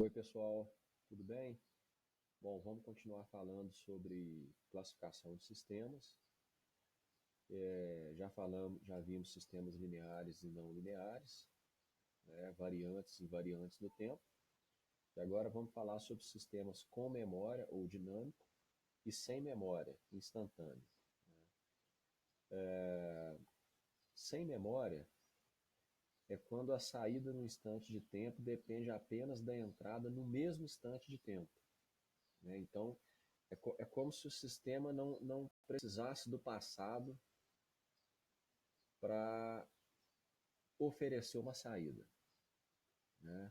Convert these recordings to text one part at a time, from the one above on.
Oi, pessoal, tudo bem? Bom, vamos continuar falando sobre classificação de sistemas. Já falamos, já vimos sistemas lineares e não lineares, né, variantes e invariantes no tempo. E agora vamos falar sobre sistemas com memória ou dinâmico e sem memória, instantâneo. Sem memória é quando a saída no instante de tempo depende apenas da entrada no mesmo instante de tempo, né? Então, é como se o sistema não precisasse do passado para oferecer uma saída, né?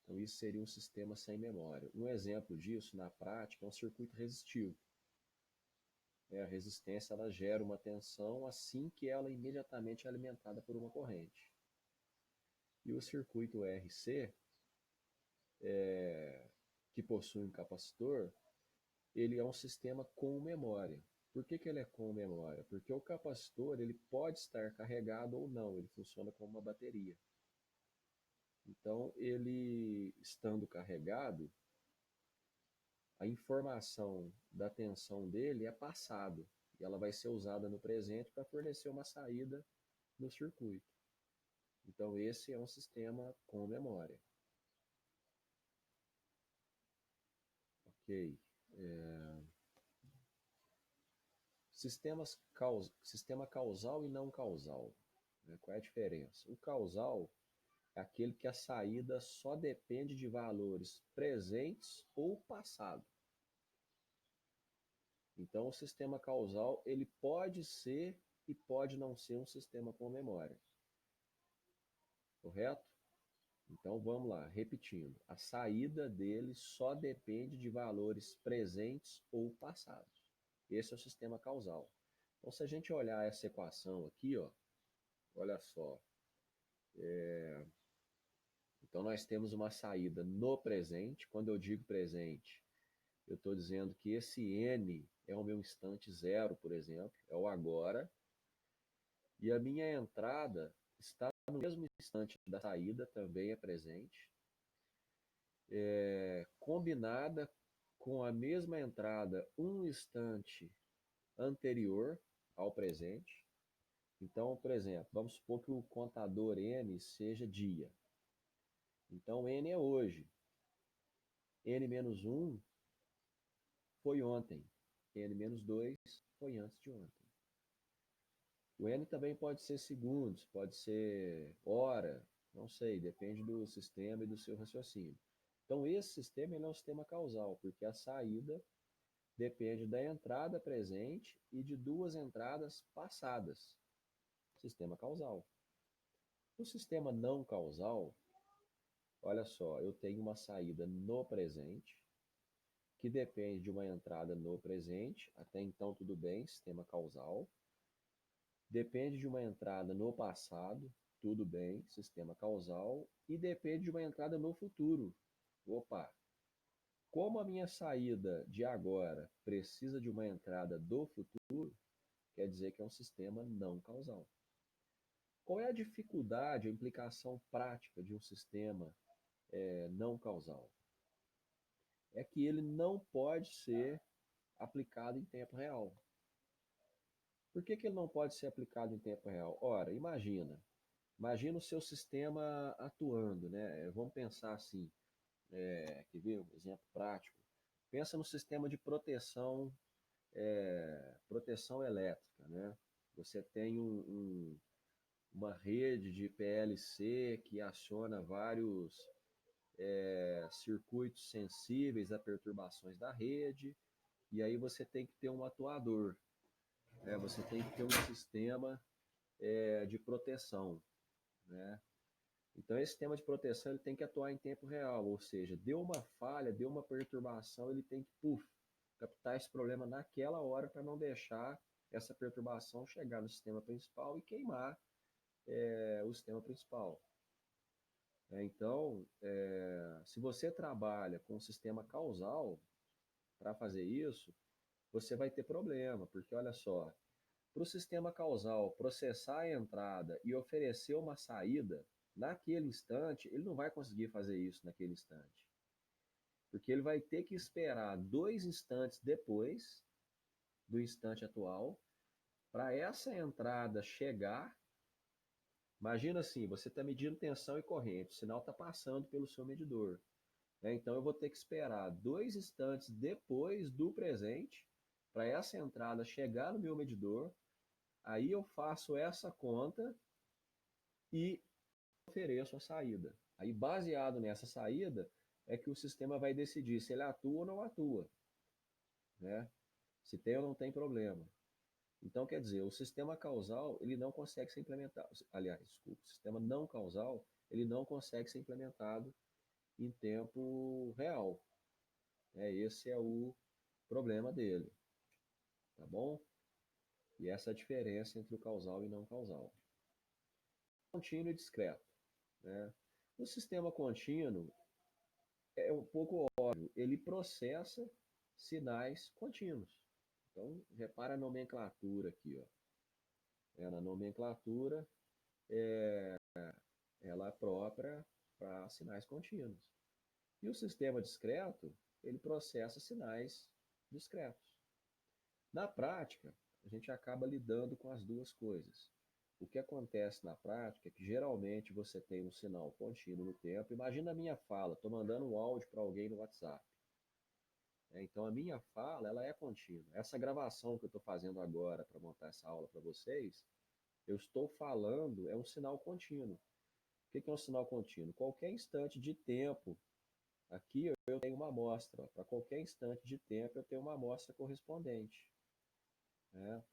Então isso seria um sistema sem memória. Um exemplo disso, na prática, é um circuito resistivo. A resistência ela gera uma tensão assim que ela é imediatamente alimentada por uma corrente. E o circuito RC, que possui um capacitor, ele é um sistema com memória. Por que ele é com memória? Porque o capacitor ele pode estar carregado ou não, ele funciona como uma bateria. Então, ele estando carregado, a informação da tensão dele é passado e ela vai ser usada no presente para fornecer uma saída no circuito. Então, esse é um sistema com memória. Ok. Sistema causal e não causal, né? Qual é a diferença? O causal é aquele que a saída só depende de valores presentes ou passado. Então, o sistema causal ele pode ser e pode não ser um sistema com memória. Correto? Então vamos lá, repetindo. A saída dele só depende de valores presentes ou passados. Esse é o sistema causal. Então, se a gente olhar essa equação aqui, ó, olha só. Então, nós temos uma saída no presente. Quando eu digo presente, eu estou dizendo que esse N é o meu instante zero, por exemplo, é o agora. E a minha entrada está no mesmo instante da saída, também é presente, combinada com a mesma entrada um instante anterior ao presente. Então, por exemplo, vamos supor que o contador N seja dia. Então, N é hoje. N-1 foi ontem. N-2 foi antes de ontem. O N também pode ser segundos, pode ser hora, não sei, depende do sistema e do seu raciocínio. Então, esse sistema ele é um sistema causal, porque a saída depende da entrada presente e de duas entradas passadas. Sistema causal. O sistema não causal, olha só, eu tenho uma saída no presente, que depende de uma entrada no presente, até então tudo bem, sistema causal. Depende de uma entrada no passado, tudo bem, sistema causal. E depende de uma entrada no futuro. Opa, como a minha saída de agora precisa de uma entrada do futuro, quer dizer que é um sistema não causal. Qual é a dificuldade, a implicação prática de um sistema não causal? É que ele não pode ser aplicado em tempo real. Por que ele não pode ser aplicado em tempo real? Ora, imagina o seu sistema atuando, né? Vamos pensar assim, quer ver um exemplo prático? Pensa no sistema de proteção elétrica, né? Você tem uma rede de PLC que aciona vários circuitos sensíveis a perturbações da rede, e aí você tem que ter um atuador, né? Você tem que ter um sistema de proteção, né? Então, esse sistema de proteção ele tem que atuar em tempo real, ou seja, deu uma falha, deu uma perturbação, ele tem que captar esse problema naquela hora para não deixar essa perturbação chegar no sistema principal e queimar o sistema principal. Então, se você trabalha com um sistema causal para fazer isso, você vai ter problema, porque olha só, para o sistema causal processar a entrada e oferecer uma saída naquele instante, ele não vai conseguir fazer isso naquele instante. Porque ele vai ter que esperar 2 instantes depois do instante atual para essa entrada chegar. Imagina assim, você está medindo tensão e corrente, o sinal está passando pelo seu medidor, né? Então eu vou ter que esperar 2 instantes depois do presente para essa entrada chegar no meu medidor. Aí eu faço essa conta e ofereço a saída. Aí, baseado nessa saída, é que o sistema vai decidir se ele atua ou não atua, né? Se tem ou não tem problema. Então, quer dizer, o sistema causal, ele não consegue ser implementado. Aliás, desculpa, o sistema não causal, ele não consegue ser implementado em tempo real. Esse é o problema dele, tá bom? E essa é a diferença entre o causal e não causal. Contínuo e discreto, né? O sistema contínuo é um pouco óbvio, ele processa sinais contínuos. Então, repara a nomenclatura aqui, ó. Na nomenclatura, ela é própria para sinais contínuos. E o sistema discreto, ele processa sinais discretos. Na prática, a gente acaba lidando com as duas coisas. O que acontece na prática é que geralmente você tem um sinal contínuo no tempo. Imagina a minha fala, estou mandando um áudio para alguém no WhatsApp. Então a minha fala ela é contínua. Essa gravação que eu estou fazendo agora para montar essa aula para vocês, eu estou falando, é um sinal contínuo. O que é um sinal contínuo? Qualquer instante de tempo, aqui eu tenho uma amostra. Para qualquer instante de tempo eu tenho uma amostra correspondente, né?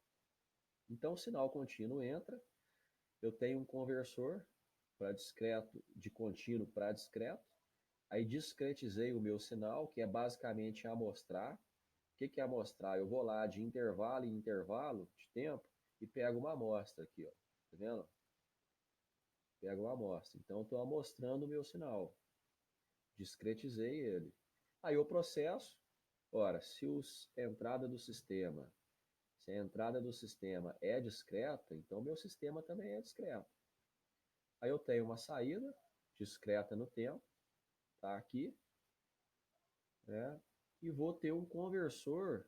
Então o sinal contínuo entra, eu tenho um conversor para discreto, de contínuo para discreto. Aí discretizei o meu sinal, que é basicamente amostrar. O que é amostrar? Eu vou lá de intervalo em intervalo de tempo e pego uma amostra aqui, ó. Tá vendo? Pego uma amostra. Então, eu estou amostrando o meu sinal. Discretizei ele. Aí eu processo. Ora, se a entrada do sistema, se a entrada do sistema é discreta, então meu sistema também é discreto. Aí eu tenho uma saída discreta no tempo, tá aqui, né? E vou ter um conversor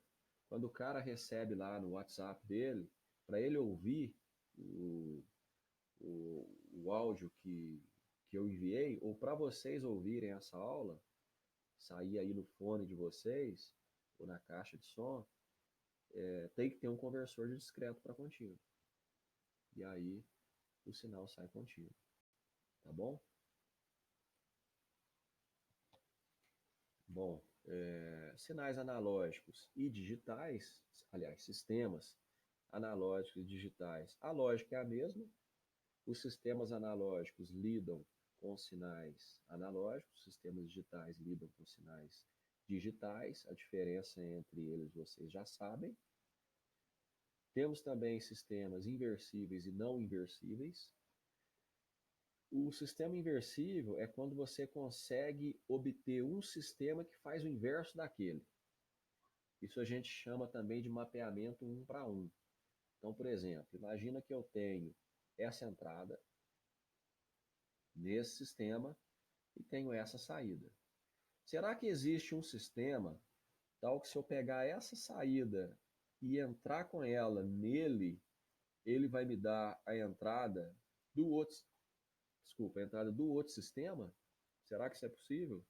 quando o cara recebe lá no WhatsApp dele, para ele ouvir o, o áudio que eu enviei, ou para vocês ouvirem essa aula, sair aí no fone de vocês, ou na caixa de som, tem que ter um conversor de discreto para contínuo. E aí o sinal sai contínuo. Tá bom? Bom, sinais analógicos e digitais, aliás, sistemas analógicos e digitais. A lógica é a mesma. Os sistemas analógicos lidam com sinais analógicos, os sistemas digitais lidam com sinais digitais. A diferença entre eles vocês já sabem. Temos também sistemas inversíveis e não inversíveis. O sistema inversível é quando você consegue obter um sistema que faz o inverso daquele. Isso a gente chama também de mapeamento 1 para 1. Então, por exemplo, imagina que eu tenho essa entrada nesse sistema e tenho essa saída. Será que existe um sistema tal que se eu pegar essa saída e entrar com ela nele, ele vai me dar a entrada do outro, desculpa, a entrada do outro sistema? Será que isso é possível?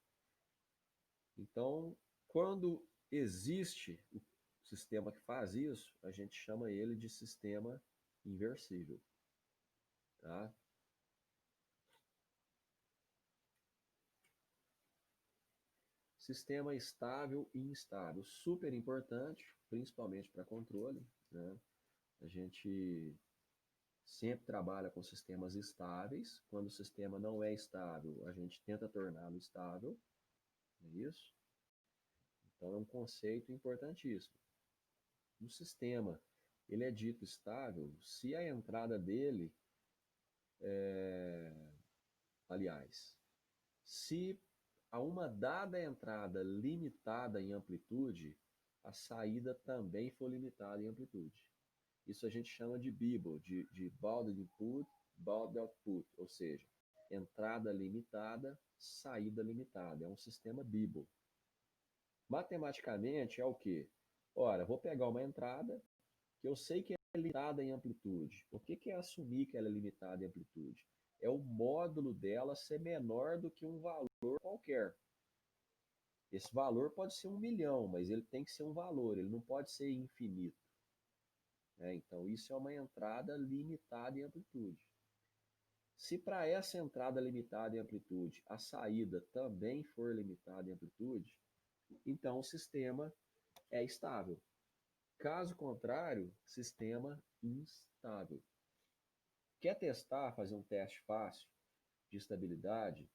Então, quando existe o sistema que faz isso, a gente chama ele de sistema inversível, tá? Sistema estável e instável, super importante, principalmente para controle, né? A gente sempre trabalha com sistemas estáveis. Quando o sistema não é estável, a gente tenta torná-lo estável, não é isso? Então é um conceito importantíssimo. O sistema, ele é dito estável se a entrada dele, aliás, se a uma dada entrada limitada em amplitude, a saída também for limitada em amplitude. Isso a gente chama de BIBO, de Bounded Input, Bounded Output, ou seja, entrada limitada, saída limitada. É um sistema BIBO. Matematicamente é o quê? Ora, vou pegar uma entrada que eu sei que é limitada em amplitude. O que é assumir que ela é limitada em amplitude? É o módulo dela ser menor do que um valor qualquer. Esse valor pode ser 1 milhão, mas ele tem que ser um valor, ele não pode ser infinito. Né? Então, isso é uma entrada limitada em amplitude. Se para essa entrada limitada em amplitude a saída também for limitada em amplitude, então o sistema é estável. Caso contrário, sistema instável. Quer testar, fazer um teste fácil de estabilidade?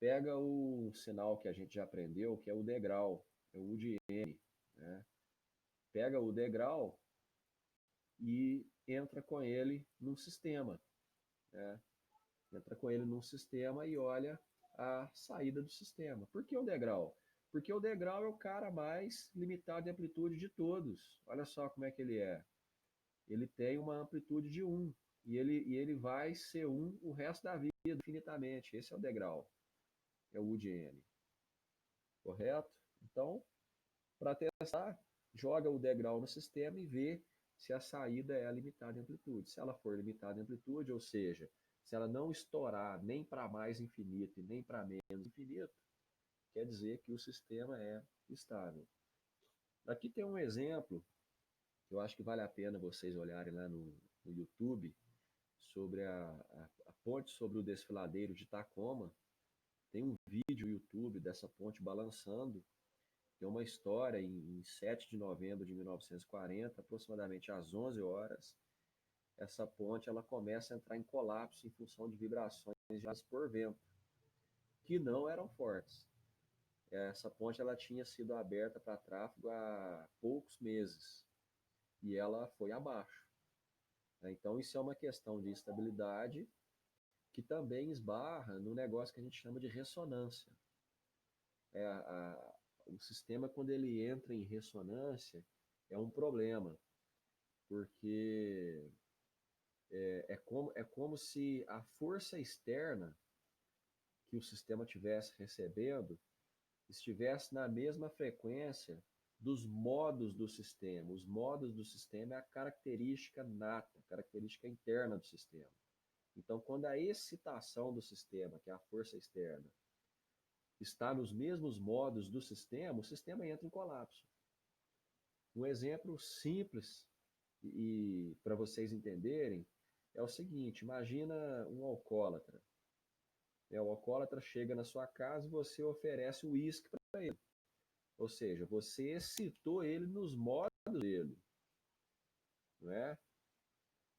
Pega o sinal que a gente já aprendeu, que é o degrau, é o U de N. Né? Pega o degrau e entra com ele num sistema. Né? Entra com ele num sistema e olha a saída do sistema. Por que o degrau? Porque o degrau é o cara mais limitado de amplitude de todos. Olha só como é que ele é. Ele tem uma amplitude de 1. E ele vai ser 1 o resto da vida, infinitamente. Esse é o degrau. É o U de N. Correto? Então, para testar, joga o degrau no sistema e vê se a saída é limitada em amplitude. Se ela for limitada em amplitude, ou seja, se ela não estourar nem para mais infinito e nem para menos infinito, quer dizer que o sistema é estável. Aqui tem um exemplo que eu acho que vale a pena vocês olharem lá no YouTube sobre a ponte sobre o desfiladeiro de Tacoma. Tem um vídeo no YouTube dessa ponte balançando. Tem uma história em 7 de novembro de 1940, aproximadamente às 11 horas, essa ponte ela começa a entrar em colapso em função de vibrações geradas por vento, que não eram fortes. Essa ponte ela tinha sido aberta para tráfego há poucos meses e ela foi abaixo. Então, isso é uma questão de estabilidade que também esbarra no negócio que a gente chama de ressonância. O sistema, quando ele entra em ressonância, é um problema, porque é como se a força externa que o sistema estivesse recebendo estivesse na mesma frequência dos modos do sistema. Os modos do sistema é a característica nata, a característica interna do sistema. Então, quando a excitação do sistema, que é a força externa, está nos mesmos modos do sistema, o sistema entra em colapso. Um exemplo simples e para vocês entenderem é o seguinte: imagina um alcoólatra. O alcoólatra chega na sua casa e você oferece o uísque para ele. Ou seja, você excitou ele nos modos dele. Não é?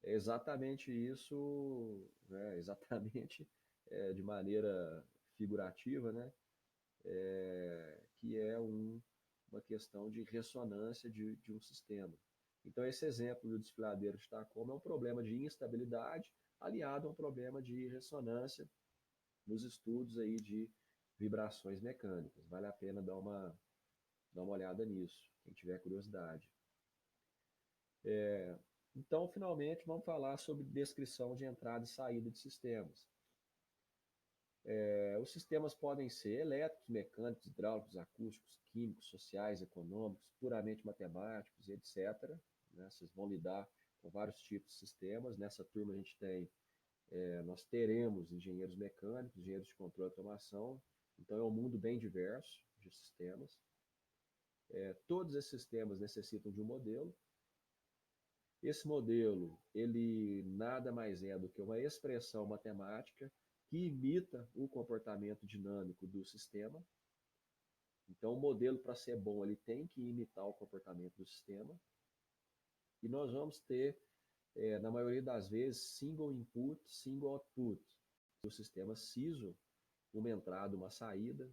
É exatamente isso, né? Exatamente de maneira figurativa, né? Que é uma questão de ressonância de um sistema. Então, esse exemplo do desfiladeiro de Tacoma é um problema de instabilidade aliado a um problema de ressonância nos estudos aí de vibrações mecânicas. Vale a pena dar uma olhada nisso, quem tiver curiosidade. Então, finalmente, vamos falar sobre descrição de entrada e saída de sistemas. Os sistemas podem ser elétricos, mecânicos, hidráulicos, acústicos, químicos, sociais, econômicos, puramente matemáticos, etc. Né? Vocês vão lidar com vários tipos de sistemas. Nessa turma a gente nós teremos engenheiros mecânicos, engenheiros de controle e automação. Então é um mundo bem diverso de sistemas. Todos esses sistemas necessitam de um modelo. Esse modelo, ele nada mais é do que uma expressão matemática que imita o comportamento dinâmico do sistema. Então, o modelo, para ser bom, ele tem que imitar o comportamento do sistema. E nós vamos ter, na maioria das vezes, single input, single output. O sistema CISO, uma entrada, uma saída.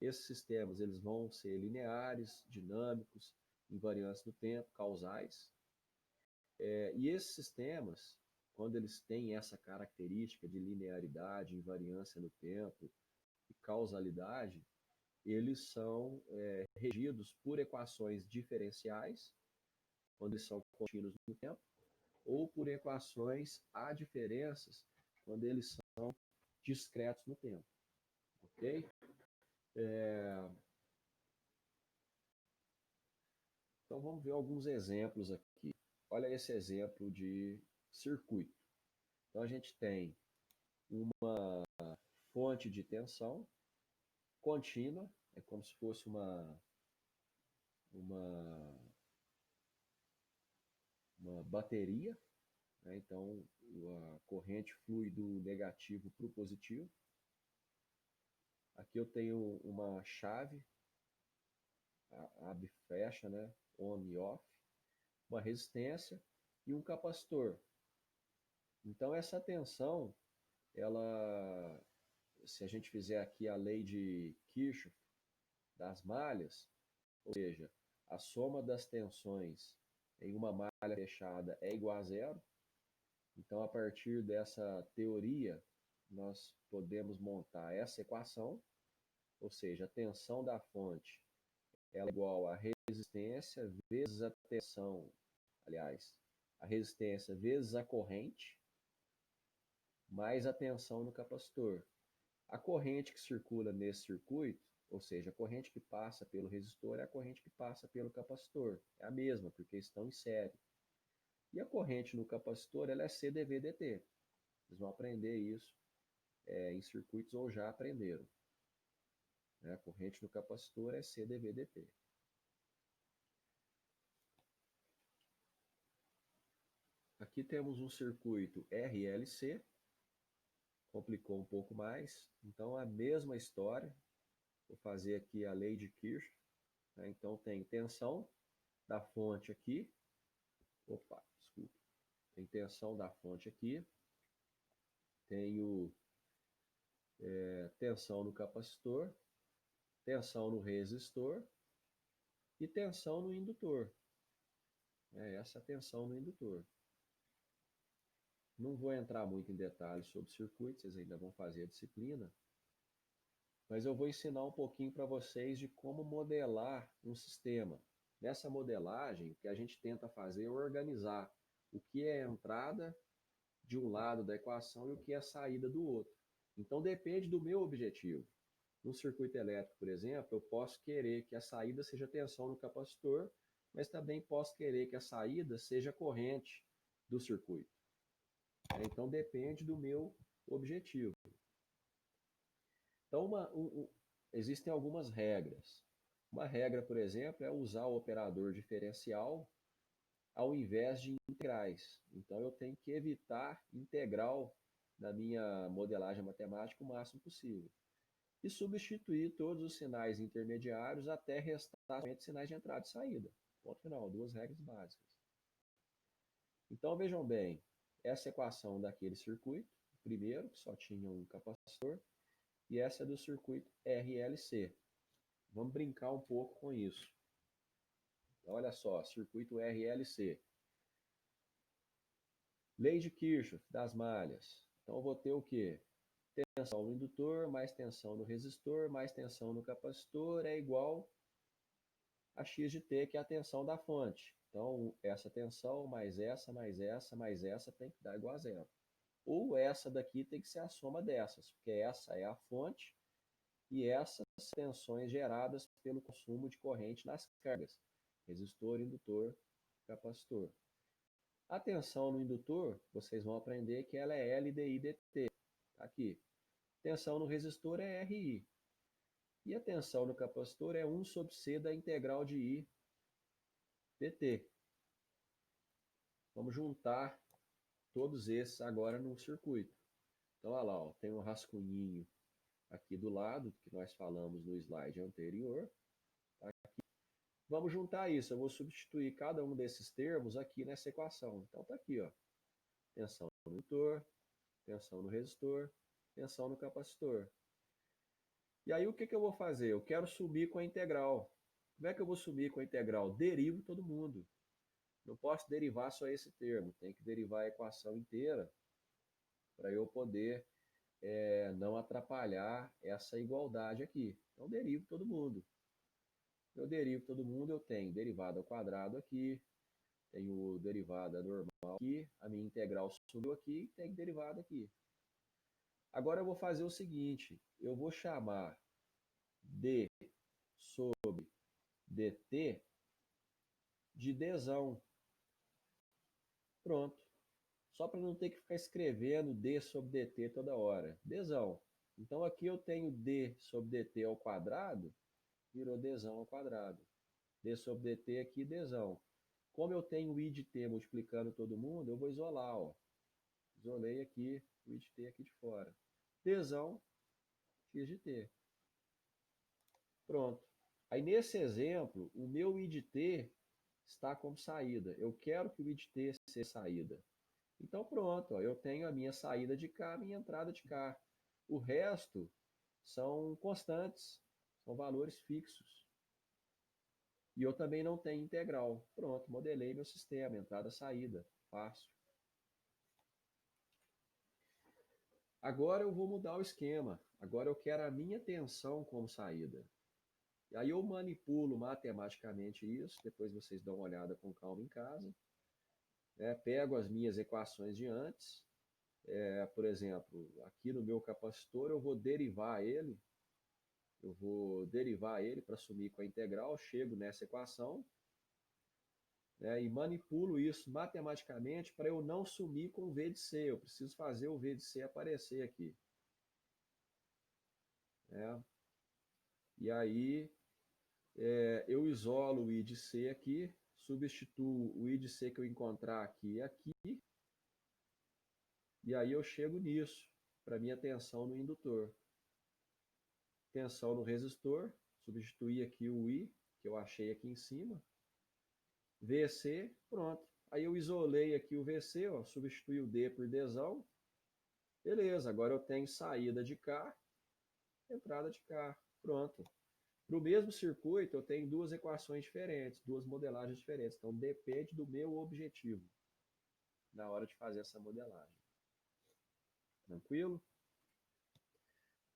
Esses sistemas eles vão ser lineares, dinâmicos, invariantes no tempo, causais. E esses sistemas, quando eles têm essa característica de linearidade, invariância no tempo e causalidade, eles são regidos por equações diferenciais, quando eles são contínuos no tempo, ou por equações adiferenças, quando eles são discretos no tempo. Ok? Então vamos ver alguns exemplos aqui. Olha esse exemplo de circuito. Então a gente tem uma fonte de tensão contínua, é como se fosse uma, uma bateria, né? Então a corrente flui do negativo para o positivo. Aqui eu tenho uma chave, abre e fecha, né? On e off, uma resistência e um capacitor. Então essa tensão, ela, se a gente fizer aqui a lei de Kirchhoff das malhas, ou seja, a soma das tensões em uma malha fechada é igual a zero. Então, a partir dessa teoria, nós podemos montar essa equação, ou seja, a tensão da fonte ela é igual a resistência vezes a tensão, aliás, a resistência vezes a corrente, mais a tensão no capacitor. A corrente que circula nesse circuito, ou seja, a corrente que passa pelo resistor é a corrente que passa pelo capacitor. É a mesma, porque estão em série. E a corrente no capacitor ela é CdV/dt. Vocês vão aprender isso em circuitos ou já aprenderam. A corrente no capacitor é CdV/dt. Aqui temos um circuito RLC, complicou um pouco mais, então a mesma história. Vou fazer aqui a lei de Kirchhoff. Então tem tensão da fonte aqui, desculpa, tem tensão da fonte aqui, tenho tensão no capacitor, tensão no resistor e tensão no indutor. Essa tensão no indutor. Não vou entrar muito em detalhes sobre circuitos, vocês ainda vão fazer a disciplina, mas eu vou ensinar um pouquinho para vocês de como modelar um sistema. Nessa modelagem, o que a gente tenta fazer é organizar o que é a entrada de um lado da equação e o que é a saída do outro. Então depende do meu objetivo. No circuito elétrico, por exemplo, eu posso querer que a saída seja tensão no capacitor, mas também posso querer que a saída seja corrente do circuito. Então depende do meu objetivo. Então existem algumas regras. Uma regra, por exemplo, é usar o operador diferencial ao invés de integrais. Então eu tenho que evitar integral na minha modelagem matemática o máximo possível. E substituir todos os sinais intermediários até restar somente sinais de entrada e saída. Ponto final, duas regras básicas. Então vejam bem, essa equação daquele circuito, primeiro, que só tinha um capacitor, e essa é do circuito RLC. Vamos brincar um pouco com isso. Olha só, circuito RLC. Lei de Kirchhoff das malhas. Então eu vou ter o quê? Tensão no indutor, mais tensão no resistor, mais tensão no capacitor é igual a x de t, que é a tensão da fonte. Então, essa tensão mais essa, mais essa, mais essa tem que dar igual a zero. Ou essa daqui tem que ser a soma dessas, porque essa é a fonte e essas tensões geradas pelo consumo de corrente nas cargas, resistor, indutor, capacitor. A tensão no indutor, vocês vão aprender que ela é L dI dt. Aqui. Tensão no resistor é RI. E a tensão no capacitor é 1 sobre C da integral de I dt. Vamos juntar todos esses agora no circuito. Então, olha lá, tem um rascunhinho aqui do lado, que nós falamos no slide anterior. Tá aqui. Vamos juntar isso. Eu vou substituir cada um desses termos aqui nessa equação. Então, está aqui, ó. Tensão no indutor, tensão no resistor, tensão no capacitor. E aí, o que eu vou fazer? Eu quero subir com a integral. Como é que eu vou subir com a integral? Derivo todo mundo. Não posso derivar só esse termo. Tem que derivar a equação inteira para eu poder não atrapalhar essa igualdade aqui. Então, derivo todo mundo. Eu derivo todo mundo, eu tenho derivada ao quadrado aqui, tenho derivada normal aqui, a minha integral subiu aqui, tem derivada aqui. Agora eu vou fazer o seguinte, eu vou chamar d sobre dt de dzão. Pronto. Só para não ter que ficar escrevendo d sobre dt toda hora. Dzão. Então aqui eu tenho d sobre dt ao quadrado, virou dzão ao quadrado. D sobre dt aqui, dzão. Como eu tenho o i de t multiplicando todo mundo, eu vou isolar. Ó. Isolei aqui o i de t aqui de fora. Dzão x de t. Pronto. Aí nesse exemplo, o meu i de t está como saída. Eu quero que o i de t seja saída. Então pronto, ó, eu tenho a minha saída de cá, a minha entrada de cá. O resto são constantes, são valores fixos. E eu também não tenho integral. Pronto, modelei meu sistema, entrada, saída, fácil. Agora eu vou mudar o esquema. Agora eu quero a minha tensão como saída. E aí eu manipulo matematicamente isso, depois vocês dão uma olhada com calma em casa. Pego as minhas equações de antes, por exemplo, aqui no meu capacitor eu vou derivar ele para sumir com a integral, chego nessa equação, e manipulo isso matematicamente para eu não sumir com o V de C. Eu preciso fazer o V de C aparecer aqui. E aí eu isolo o I de C aqui, substituo o I de C que eu encontrar aqui e aqui, e aí eu chego nisso, para minha tensão no indutor. Tensão no resistor, substituir aqui o I, que eu achei aqui em cima, VC, pronto. Aí eu isolei aqui o VC, ó, substituí o D por Dzão, beleza, agora eu tenho saída de cá, entrada de cá, pronto. Para o mesmo circuito, eu tenho duas equações diferentes, duas modelagens diferentes. Então, depende do meu objetivo na hora de fazer essa modelagem. Tranquilo?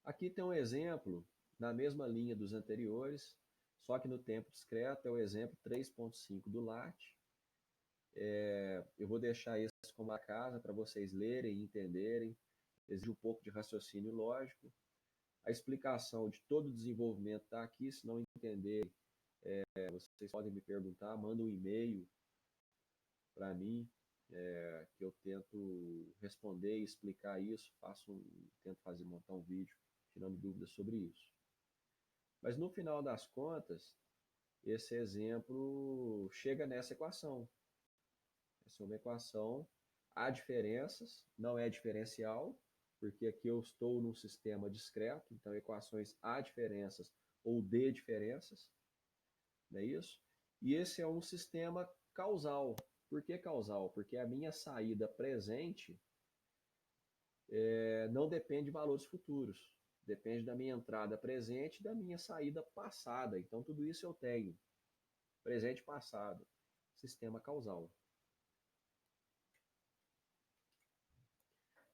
Aqui tem um exemplo na mesma linha dos anteriores, só que no tempo discreto, é o exemplo 3.5 do LAT. Eu vou deixar esse como a casa para vocês lerem e entenderem. Exige um pouco de raciocínio lógico. A explicação de todo o desenvolvimento está aqui. Se não entenderem, vocês podem me perguntar, manda um e-mail para mim, que eu tento responder e explicar isso, tento montar um vídeo tirando dúvidas sobre isso. Mas no final das contas, esse exemplo chega nessa equação. Essa é uma equação, há diferenças, não é diferencial, porque aqui eu estou num sistema discreto, então equações há diferenças ou de diferenças, não é isso? E esse é um sistema causal. Por que causal? Porque a minha saída presente não depende de valores futuros. Depende da minha entrada presente e da minha saída passada. Então, tudo isso eu tenho. Presente e passado. Sistema causal.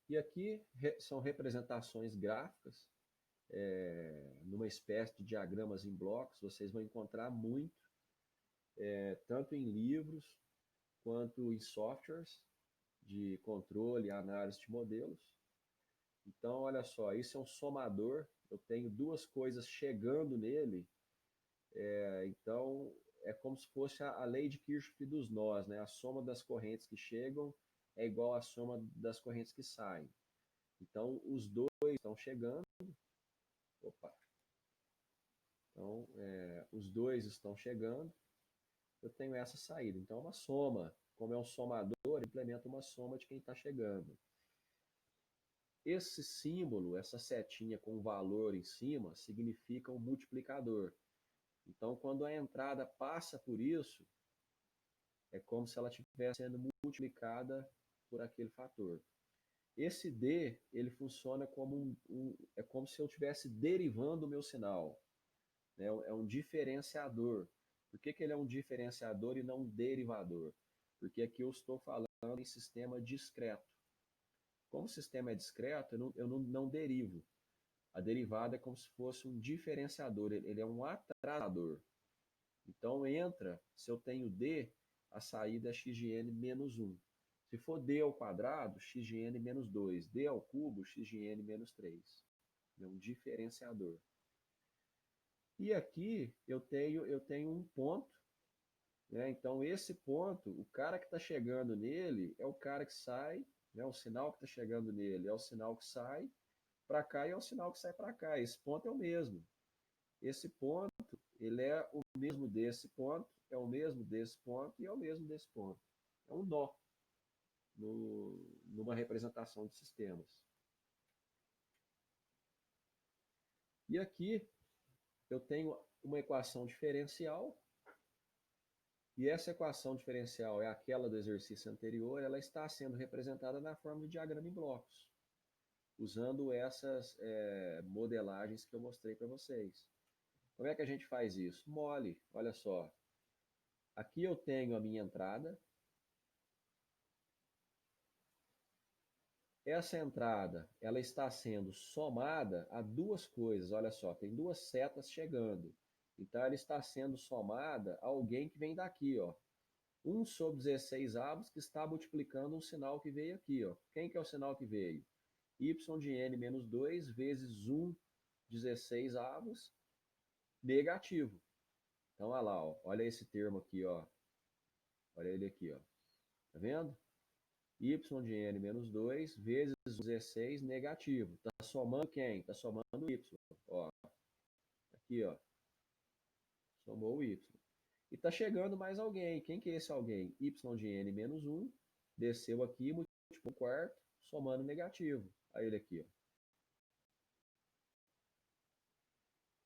E aqui são representações gráficas, numa espécie de diagramas em blocos. Vocês vão encontrar muito, tanto em livros, quanto em softwares de controle e análise de modelos. Então, olha só, isso é um somador, eu tenho duas coisas chegando nele, então é como se fosse a lei de Kirchhoff dos nós, né? A soma das correntes que chegam é igual à soma das correntes que saem. Então, os dois estão chegando, então, os dois estão chegando, eu tenho essa saída. Então, é uma soma, como é um somador, implementa uma soma de quem está chegando. Esse símbolo, essa setinha com valor em cima, significa um multiplicador. Então, quando a entrada passa por isso, é como se ela estivesse sendo multiplicada por aquele fator. Esse D, ele funciona como é como se eu estivesse derivando o meu sinal. Né? É um diferenciador. Por que ele é um diferenciador e não um derivador? Porque aqui eu estou falando em sistema discreto. Como o sistema é discreto, eu não derivo. A derivada é como se fosse um diferenciador, ele é um atrasador. Então, se eu tenho D, a saída é x de n menos 1. Se for D ao quadrado, x de n menos 2. D ao cubo, x de n menos 3. É um diferenciador. E aqui eu tenho um ponto, né? Então, esse ponto, o cara que está chegando nele é o cara que sai, né? O sinal que está chegando nele é o sinal que sai para cá e é o sinal que sai para cá. Esse ponto é o mesmo. Esse ponto, ele é o mesmo desse ponto, é o mesmo desse ponto e é o mesmo desse ponto. É um nó numa representação de sistemas. E aqui eu tenho uma equação diferencial, e essa equação diferencial é aquela do exercício anterior, ela está sendo representada na forma de diagrama em blocos, usando essas modelagens que eu mostrei para vocês. Como é que a gente faz isso? Mole, olha só. Aqui eu tenho a minha entrada. Essa entrada, ela está sendo somada a duas coisas. Olha só, tem duas setas chegando. Então, ela está sendo somada a alguém que vem daqui, ó. 1 sobre 16 avos que está multiplicando um sinal que veio aqui, ó. Quem que é o sinal que veio? Y de n menos 2 vezes 1 16 avos negativo. Então, olha lá, ó. Olha esse termo aqui, ó. Olha ele aqui, ó. Tá vendo? Y de n menos 2 vezes 16 negativo. Está somando quem? Está somando o y. Ó, aqui, ó. Somou o y. E está chegando mais alguém. Quem que é esse alguém? Y de n menos 1 desceu aqui, multiplicou um quarto, somando negativo. Aí ele aqui, ó.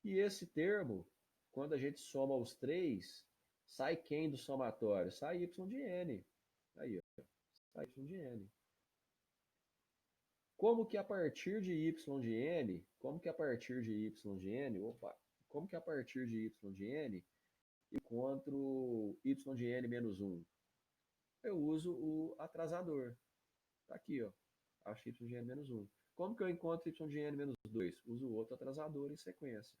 E esse termo, quando a gente soma os três, sai quem do somatório? Sai y de n. Aí, ó. Sai y de n. Como que a partir de y de n, como que a partir de y de n, opa, como que a partir de y de n eu encontro y de n menos 1? Eu uso o atrasador. Tá aqui, ó. Acho y de n menos 1. Como que eu encontro y de n menos 2? Uso outro atrasador em sequência.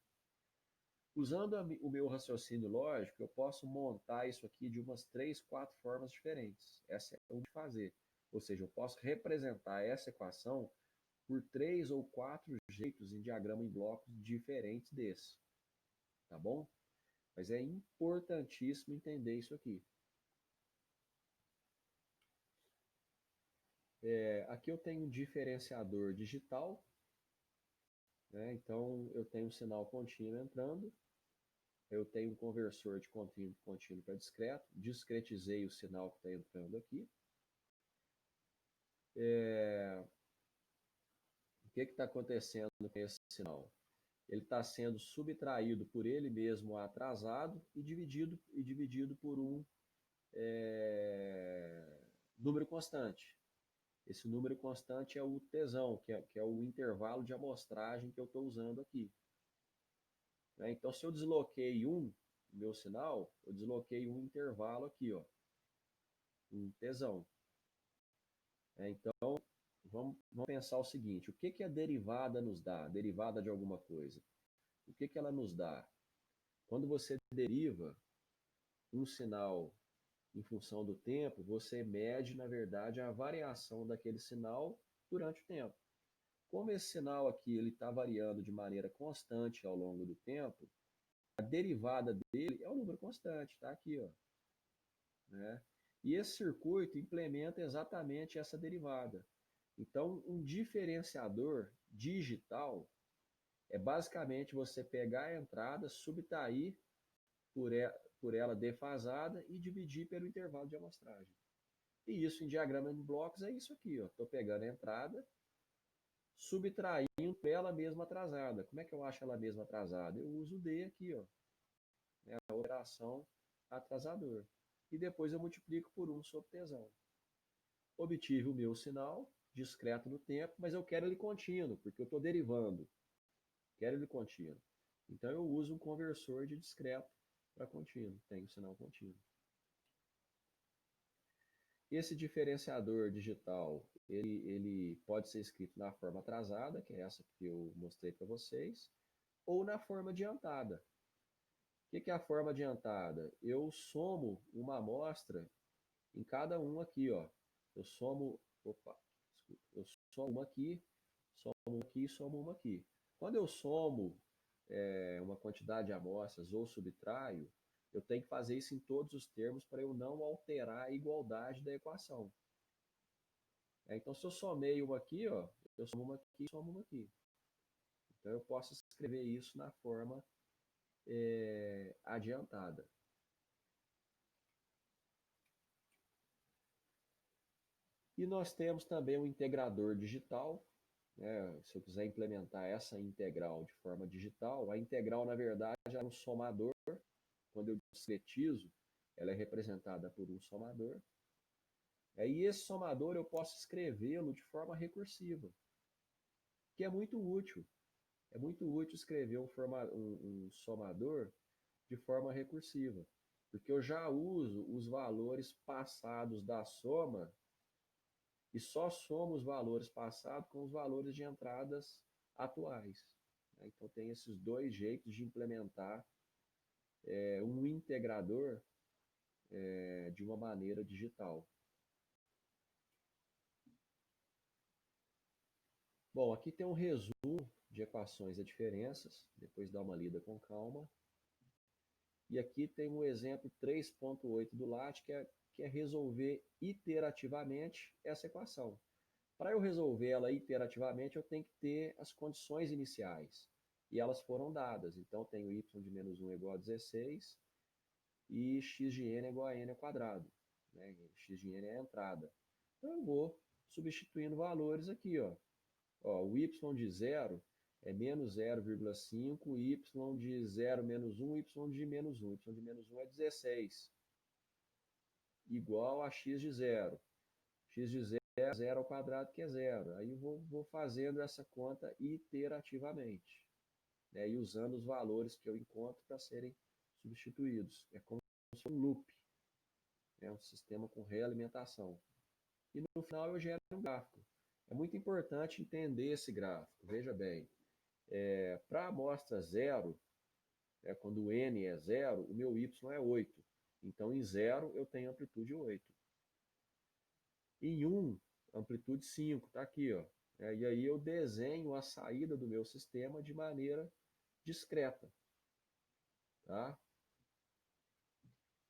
Usando o meu raciocínio lógico, eu posso montar isso aqui de umas 3, 4 formas diferentes. Essa é uma de fazer. Ou seja, eu posso representar essa equação por 3 ou 4 jeitos em diagrama em blocos diferentes desse. Tá bom? Mas é importantíssimo entender isso aqui. Aqui eu tenho um diferenciador digital, né? Então eu tenho um sinal contínuo entrando, eu tenho um conversor de contínuo para discreto, discretizei o sinal que está entrando aqui. O que está acontecendo com esse sinal? Ele está sendo subtraído por ele mesmo atrasado e dividido por um número constante. Esse número constante é o tesão, que é o intervalo de amostragem que eu estou usando aqui. Né? Então, se eu desloquei meu sinal, eu desloquei um intervalo aqui, ó, um tesão. Então, vamos pensar o seguinte, o que a derivada nos dá? A derivada de alguma coisa. O que ela nos dá? Quando você deriva um sinal em função do tempo, você mede, na verdade, a variação daquele sinal durante o tempo. Como esse sinal aqui ele está variando de maneira constante ao longo do tempo, a derivada dele é o número constante, está aqui, ó. Né? E esse circuito implementa exatamente essa derivada. Então, um diferenciador digital é basicamente você pegar a entrada, subtrair por ela defasada e dividir pelo intervalo de amostragem. E isso em diagrama de blocos é isso aqui. Estou pegando a entrada, subtraindo ela mesma atrasada. Como é que eu acho ela mesma atrasada? Eu uso o D aqui, ó, né, a operação atrasador. E depois eu multiplico por 1 sobre tesão. Obtive o meu sinal, discreto no tempo, mas eu quero ele contínuo, porque eu estou derivando. Quero ele contínuo. Então eu uso um conversor de discreto para contínuo. Tenho sinal contínuo. Esse diferenciador digital, ele pode ser escrito na forma atrasada, que é essa que eu mostrei para vocês, ou na forma adiantada. O que é a forma adiantada? Eu somo uma amostra em cada um aqui, ó. Eu somo, opa, desculpa, eu somo uma aqui, somo uma aqui e somo uma aqui. Quando eu somo uma quantidade de amostras ou subtraio, Eu tenho que fazer isso em todos os termos para eu não alterar a igualdade da equação. Então, se eu somei uma aqui, ó, eu somo uma aqui e somo uma aqui. Então, eu posso escrever isso na forma adiantada. E nós temos também o integrador digital. Né? Se eu quiser implementar essa integral de forma digital, a integral, na verdade, é um somador. Quando eu discretizo, ela é representada por um somador. E esse somador eu posso escrevê-lo de forma recursiva, que é muito útil. É muito útil escrever um somador de forma recursiva, porque eu já uso os valores passados da soma e só somo os valores passados com os valores de entradas atuais. Então tem esses dois jeitos de implementar um integrador de uma maneira digital. Bom, aqui tem um resumo de equações e diferenças, depois dá uma lida com calma. E aqui tem um exemplo 3.8 do LAT, que é resolver iterativamente essa equação. Para eu resolver ela iterativamente, eu tenho que ter as condições iniciais. E elas foram dadas. Então, tenho y de menos 1 igual a 16 e x de n igual a n ao quadrado. Né? X de n é a entrada. Então, eu vou substituindo valores aqui. O y de 0 é menos 0,5, y de 0 menos 1, y de menos 1. Y de menos 1 é 16, igual a x de 0. X de 0 é 0 ao quadrado, que é 0. Aí eu vou fazendo essa conta iterativamente, né, e usando os valores que eu encontro para serem substituídos. É como se fosse um loop, né, um sistema com realimentação. E no final eu gero um gráfico. É muito importante entender esse gráfico. Veja bem, para a amostra 0, quando o n é 0, o meu y é 8. Então, em 0, eu tenho amplitude 8. Em 1, amplitude 5, está aqui. E aí eu desenho a saída do meu sistema de maneira discreta. Tá?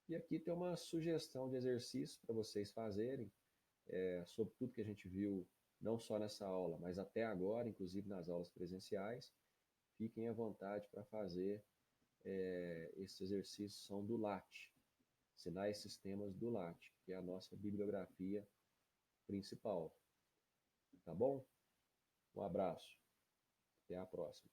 E aqui tem uma sugestão de exercício para vocês fazerem, sobre tudo que a gente viu, não só nessa aula, mas até agora, inclusive nas aulas presenciais. Fiquem à vontade para fazer esses exercícios, são do LAT, Sinais e Sistemas do LAT, que é a nossa bibliografia principal. Tá bom? Um abraço. Até a próxima.